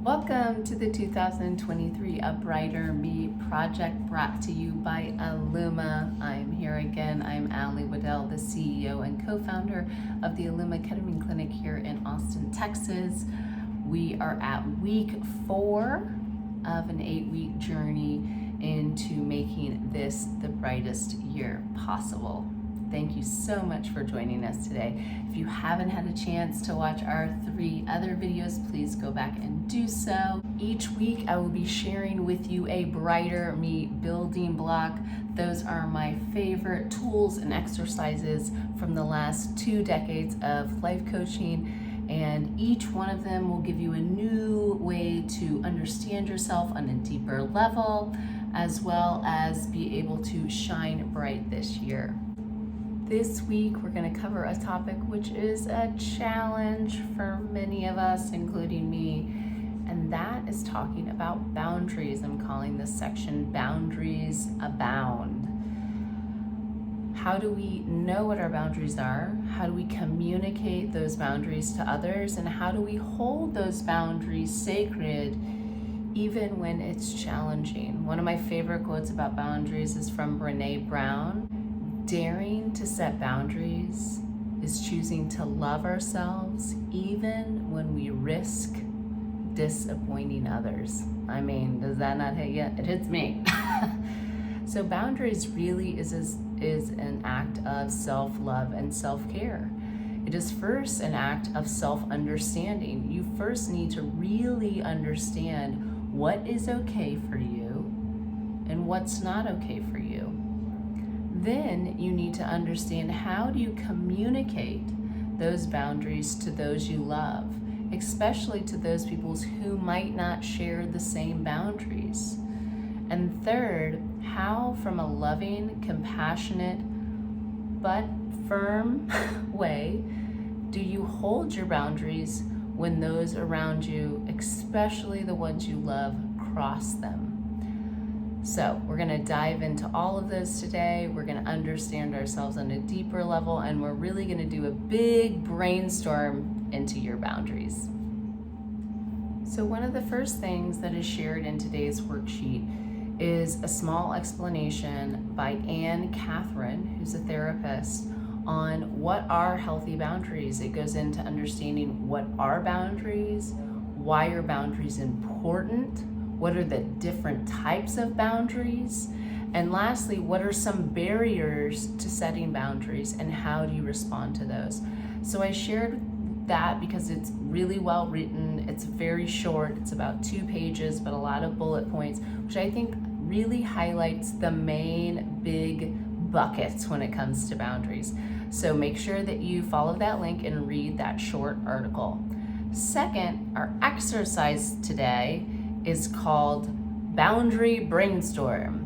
Welcome to the 2023 A Brighter Me project brought to you by Illuma. I'm here again. I'm Allie Waddell, the CEO and co-founder of the Illuma Ketamine Clinic here in Austin, Texas. We are at week 4 of an 8-week journey into making this the brightest year possible. Thank you so much for joining us today. If you haven't had a chance to watch our 3 other videos, please go back and do so. Each week I will be sharing with you a Brighter Me building block. Those are my favorite tools and exercises from the last 2 decades of life coaching, and each one of them will give you a new way to understand yourself on a deeper level, as well as be able to shine bright this year. This week, we're going to cover a topic which is a challenge for many of us, including me, and that is talking about boundaries. I'm calling this section Boundaries Abound. How do we know what our boundaries are? How do we communicate those boundaries to others? And how do we hold those boundaries sacred even when it's challenging? One of my favorite quotes about boundaries is from Brene Brown. Daring to set boundaries is choosing to love ourselves even when we risk disappointing others. I mean, does that not hit you? It hits me. So boundaries really is an act of self-love and self-care. It is first an act of self-understanding. You first need to really understand what is okay for you and what's not okay for you. Then you need to understand, how do you communicate those boundaries to those you love, especially to those people who might not share the same boundaries. And third, how from a loving, compassionate, but firm way do you hold your boundaries when those around you, especially the ones you love, cross them. So we're going to dive into all of this today. We're going to understand ourselves on a deeper level, and we're really going to do a big brainstorm into your boundaries. So one of the first things that is shared in today's worksheet is a small explanation by Anne Catherine, who's a therapist, on what are healthy boundaries. It goes into understanding what are boundaries, why are boundaries important, what are the different types of boundaries, and lastly, what are some barriers to setting boundaries and how do you respond to those? So I shared that because it's really well written. It's very short. It's about 2 pages, but a lot of bullet points, which I think really highlights the main big buckets when it comes to boundaries. So make sure that you follow that link and read that short article. Second, our exercise today is called Boundary Brainstorm.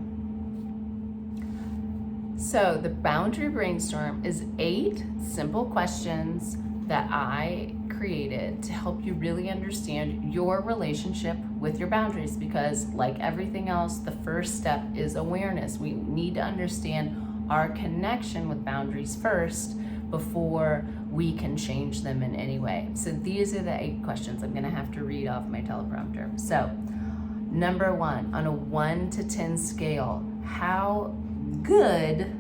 So the Boundary Brainstorm is 8 simple questions that I created to help you really understand your relationship with your boundaries, because like everything else, the first step is awareness. We need to understand our connection with boundaries first before we can change them in any way. So these are the 8 questions. I'm gonna have to read off my teleprompter. So number 1, on a 1 to 10 scale, how good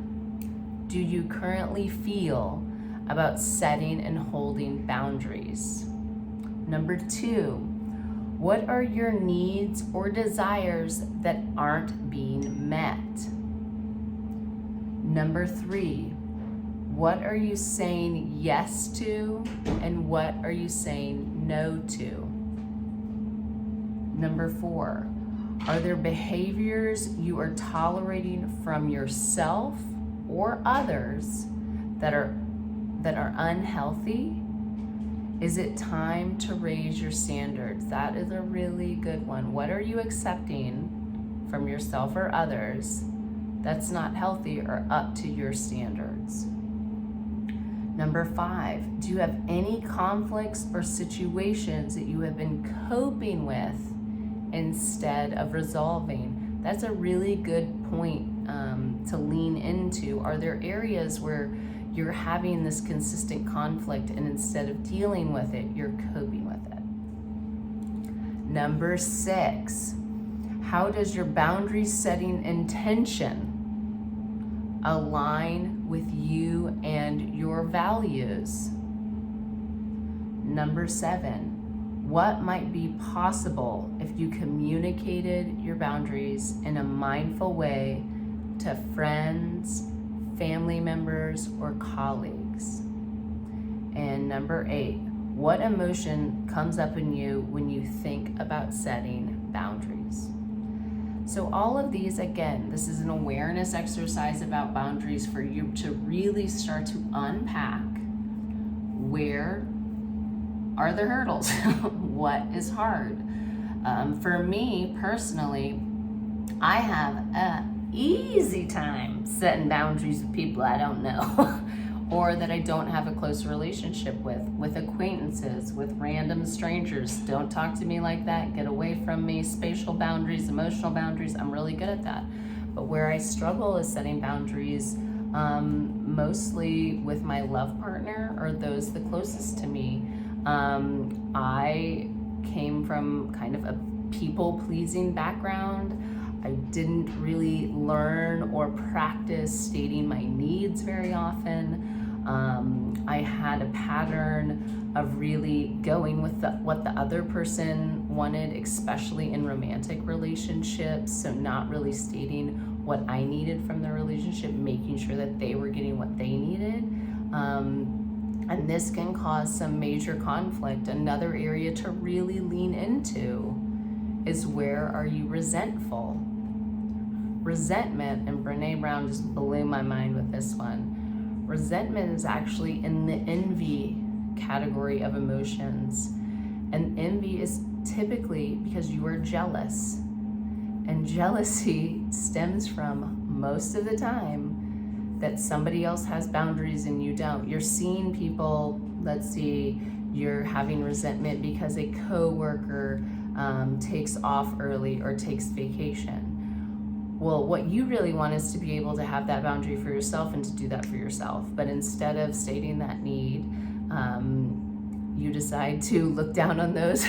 do you currently feel about setting and holding boundaries? Number 2, what are your needs or desires that aren't being met? Number 3, what are you saying yes to and what are you saying no to? Number 4, are there behaviors you are tolerating from yourself or others that are unhealthy? Is it time to raise your standards? That is a really good one. What are you accepting from yourself or others that's not healthy or up to your standards? Number 5, do you have any conflicts or situations that you have been coping with instead of resolving? That's a really good point to lean into. Are there areas where you're having this consistent conflict and instead of dealing with it, you're coping with it? Number 6, how does your boundary setting intention align with you and your values? Number 7, what might be possible if you communicated your boundaries in a mindful way to friends, family members, or colleagues? And number 8, what emotion comes up in you when you think about setting boundaries? So all of these, again, this is an awareness exercise about boundaries for you to really start to unpack where are the hurdles? What is hard? For me personally, I have an easy time setting boundaries with people I don't know or that I don't have a close relationship with acquaintances, with random strangers. Don't talk to me like that. Get away from me. Spatial boundaries, emotional boundaries, I'm really good at that. But where I struggle is setting boundaries mostly with my love partner or those the closest to me. I came from kind of a people-pleasing background. I didn't really learn or practice stating my needs very often. I had a pattern of really going with what the other person wanted, especially in romantic relationships. So not really stating what I needed from the relationship, making sure that they were getting what they needed. And this can cause some major conflict. Another area to really lean into is, where are you resentful? Resentment, and Brene Brown just blew my mind with this one. Resentment is actually in the envy category of emotions. And envy is typically because you are jealous. And jealousy stems from, most of the time, that somebody else has boundaries and you don't. You're seeing people, let's see, you're having resentment because a coworker takes off early or takes vacation. Well, what you really want is to be able to have that boundary for yourself and to do that for yourself. But instead of stating that need, you decide to look down on those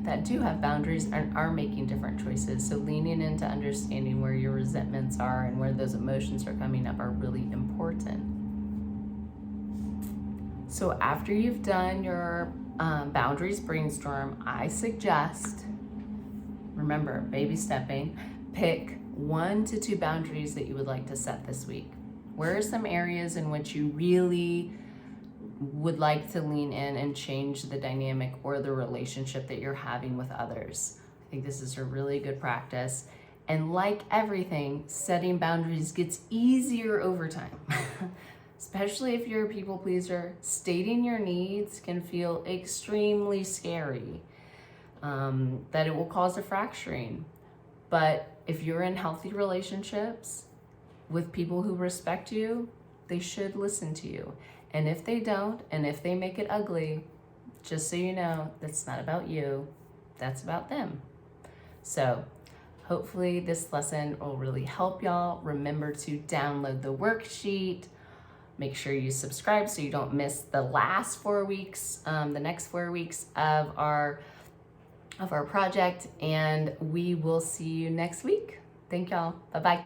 that do have boundaries and are making different choices. So leaning into understanding where your resentments are and where those emotions are coming up are really important. So after you've done your boundaries brainstorm, I suggest, remember, baby stepping, pick 1 to 2 boundaries that you would like to set this week. Where are some areas in which you really would like to lean in and change the dynamic or the relationship that you're having with others? I think this is a really good practice. And like everything, setting boundaries gets easier over time. Especially if you're a people pleaser, stating your needs can feel extremely scary, that it will cause a fracturing. But if you're in healthy relationships with people who respect you, they should listen to you. And if they don't, and if they make it ugly, just so you know, that's not about you, that's about them. So hopefully this lesson will really help y'all. Remember to download the worksheet. Make sure you subscribe so you don't miss the last 4 weeks, the next 4 weeks of our project, and we will see you next week. Thank y'all. Bye-bye.